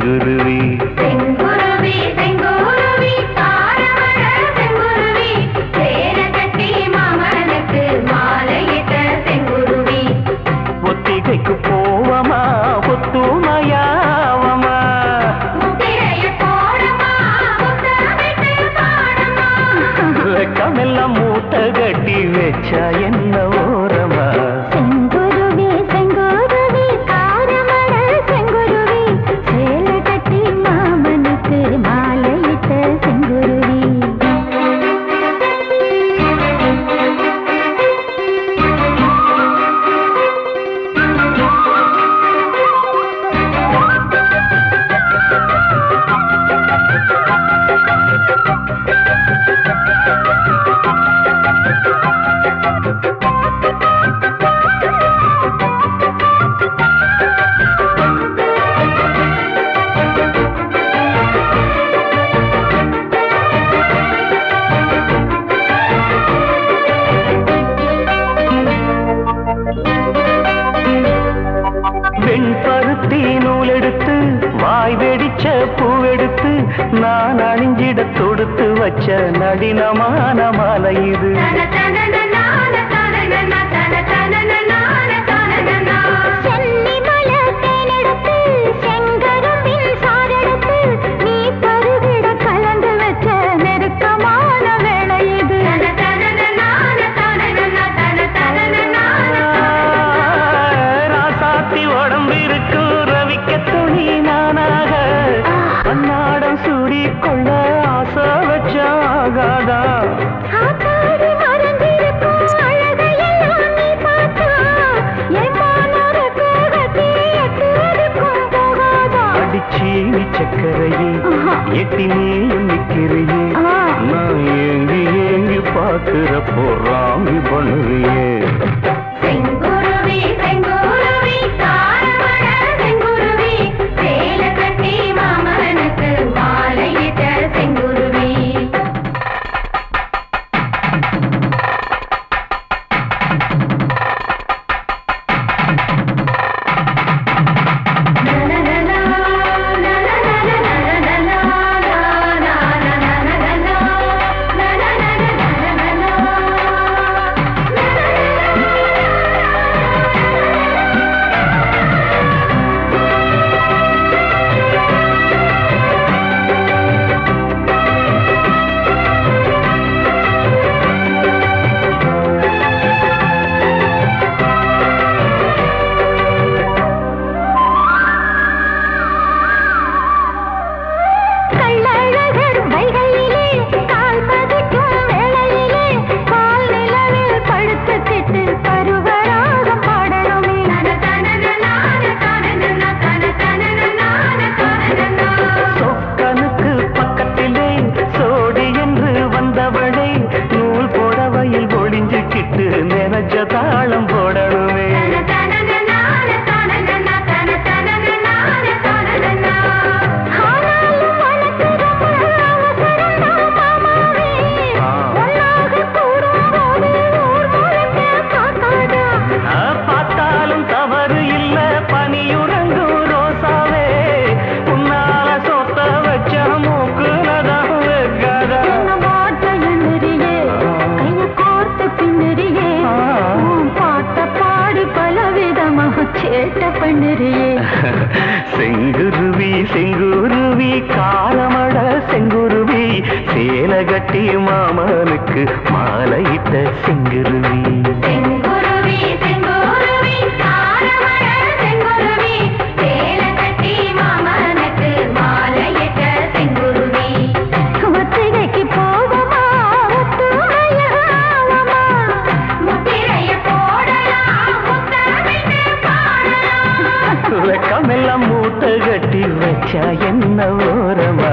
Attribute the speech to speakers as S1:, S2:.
S1: செங்குருவி
S2: செங்குருவி செங்குருவி காரமட செங்குருவி சேர கட்டி மாமனுக்கு மாலையிட்ட செங்குருவி
S1: ஒத்திகைக்கு போவமா ஒத்துமையாவமா
S2: முத்திரைய போடமா முத்தமிட்டு பாடமா
S1: வெக்கமெல்லாம் மூட்டை கட்டி வச்சா என்ன ஓரமா
S2: செங்குருவி செங்குருவி காரமட செங்குருவி சேல கட்டி மாமனுக்கு மாலையிட்ட செங்குருவி
S1: வெண்பருத்தி நூலெடுத்து வாய் வெடிச்ச பூவெடுத்து நான் அணிஞ்சிட தொடுத்து வச்ச நடினமான மாலை இது ராசாத்தி உடம்பு இருக்கும் ரவிக்க துணி நானாக அன்னாடம் சூடி கொள்ள ஆசை வச்சாகாதா அடிச்சீனி சக்கரையே எட்டி நீயும் நிக்கிறையே நான் ஏங்கி ஏங்கி பார்க்கிற போறாமி பண்ணுறியே
S2: செங்குருவி செங்குருவி காரமட செங்குருவி சேல கட்டி மாமனுக்கு மாலையிட்ட செங்குருவி தாளம் போடணுமே பார்த்தாலும் தவறு இல்ல பனியுறங்கும் ரோசாவே உன்னால சொத்த வச்ச மூக்குலதான் வைக்காதா செங்குருவி செங்குருவி காரமட செங்குருவி சேல கட்டி மாமனுக்கு மாலையிட்ட செங்குருவி செங்குருவி செங்குருவி காரமட செங்குருவி சேல கட்டி மாமனுக்கு மாலையிட்ட செங்குருவி ஒத்திகைக்கு போவமா ஒத்துமையாவமா முத்திரைய போடலாம் முத்தமிட்டு பாடலாம்
S1: வெக்கமெல்லாம் மூட்டை கட்டி வச்சா என்ன ஓரமா